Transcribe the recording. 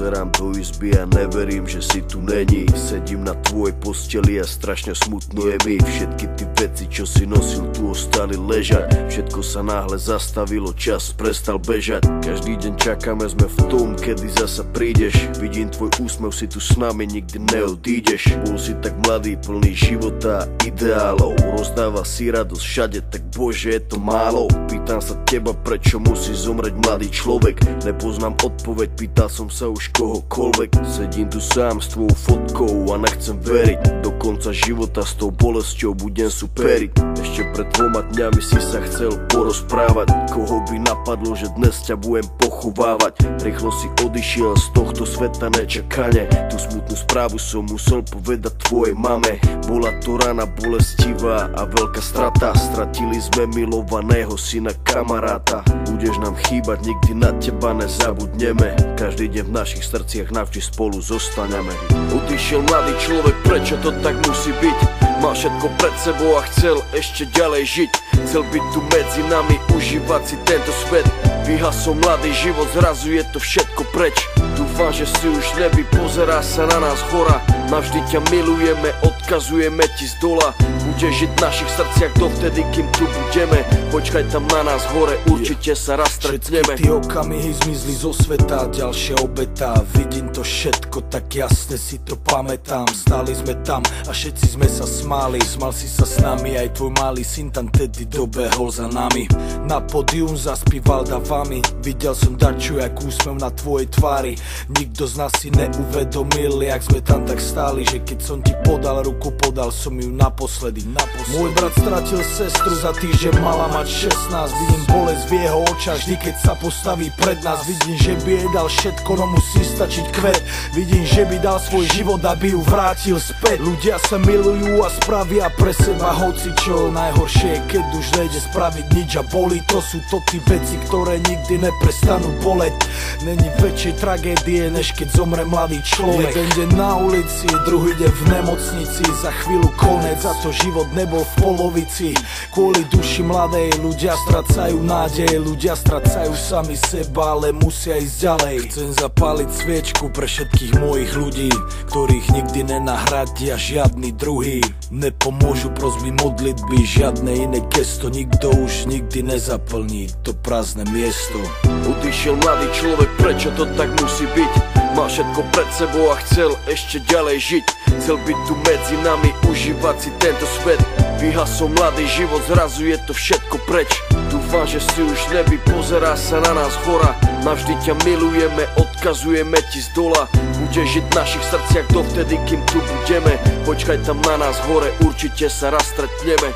Pozerám do izby a neverím, že si tu není. Sedím na tvojej posteli a strašne smutno je mi. Všetky ty veci, čo si nosil, tu ostali ležať. Všetko sa náhle zastavilo, čas prestal bežať. Každý deň čakáme, sme v tom, kedy zasa prídeš. Vidím tvoj úsmev, si tu s nami, nikdy neodídeš. Bol si tak mladý, plný života a ideálov. Rozdáva si radosť všade, tak bože, je to málo. Pýtam sa teba, prečo musí zomrieť mladý človek. Nepoznám odpoveď, pýtal som sa už kohokoľvek. Sedím tu sám s tvojou fotkou a nechcem veriť. Do konca života s tou bolesťou budem superiť. Ešte pred 2 dňami si sa chcel porozprávať. Koho by napadlo, že dnes ťa budem pochovávať. Rýchlo si odišiel z tohto sveta nečakane. Tú smutnú správu som musel povedať tvojej mame. Bola to rana bolestivá a veľká strata. Stratili sme milovaného syna, kamaráta. Budeš nám chýbať, nikdy na teba nezabudneme. Každý deň v našich srdciach navždy spolu zostaneme. Odišiel mladý človek, prečo to tak musí byť? Mal všetko pred sebou a chcel ešte ďalej žiť. Chcel byť tu medzi nami, užívať si tento svet. Vyhasol mladý život, zrazu je to všetko preč. Dúfam, že si už nebi, pozerá sa na nás hora. Navždy ťa milujeme, odkazujeme ti z dola. Budeš žiť v našich srdciach dovtedy, kým tu budeme. Počkaj tam na nás hore, určite sa raz stretneme. Všetky tie okamihy zmizli zo sveta, ďalšia obeta. Vidím to všetko, tak jasne si to pamätám. Stáli sme tam a všetci sme sa smáli. Smal si sa s nami, aj tvoj malý syn tam tedy dobehol za nami. Na pódium zaspíval davami. Videl som dačo, jak úsmev na tvojej tvári. Nikto z nás si neuvedomil, jak sme tam tak stáli, že keď som ti podal ruku, podal som ju naposledy. Môj brat stratil sestru, za týždeň mala mať 16. Vidím bolesť v jeho očách, vždy keď sa postaví pred nás. Vidím, že by jej dal všetko, no musí stačiť kvet. Vidím, že by dal svoj život, aby ju vrátil späť. Ľudia sa milujú a spravia pre seba hocičo. Najhoršie je, keď už nejde spraviť nič a bolí. To sú to tí veci, ktoré nikdy neprestanú boleť. Není väčšej tragédie, než keď zomre mladý človek. Jeden deň na ulici, druhý deň v nemocnici. Za chvíľu konec, za to život nebol v polovici. Kvôli duši mladej ľudia stracajú nádej. Ľudia stracajú sami seba, ale musia ísť ďalej. Chcem zapáliť sviečku pre všetkých mojich ľudí, ktorých nikdy nenahradia žiadny druhý. Nepomôžu prosby modlitby, žiadne iné gesto. Nikto už nikdy nezaplní to prázdne miesto. Odišiel mladý človek, prečo to tak musí byť? Mal všetko pred sebou a chcel ešte ďalej žiť. Chcel byť tu medzi nami, užívať si tento svet. Vyhasol mladý život, zrazu je to všetko preč. Dúfam, že si už nebi, pozerá sa na nás hora. Navždy ťa milujeme, odkazujeme ti z dola. Budeš žiť v našich srdciach dovtedy, kým tu budeme. Počkaj tam na nás hore, určite sa raz stretneme.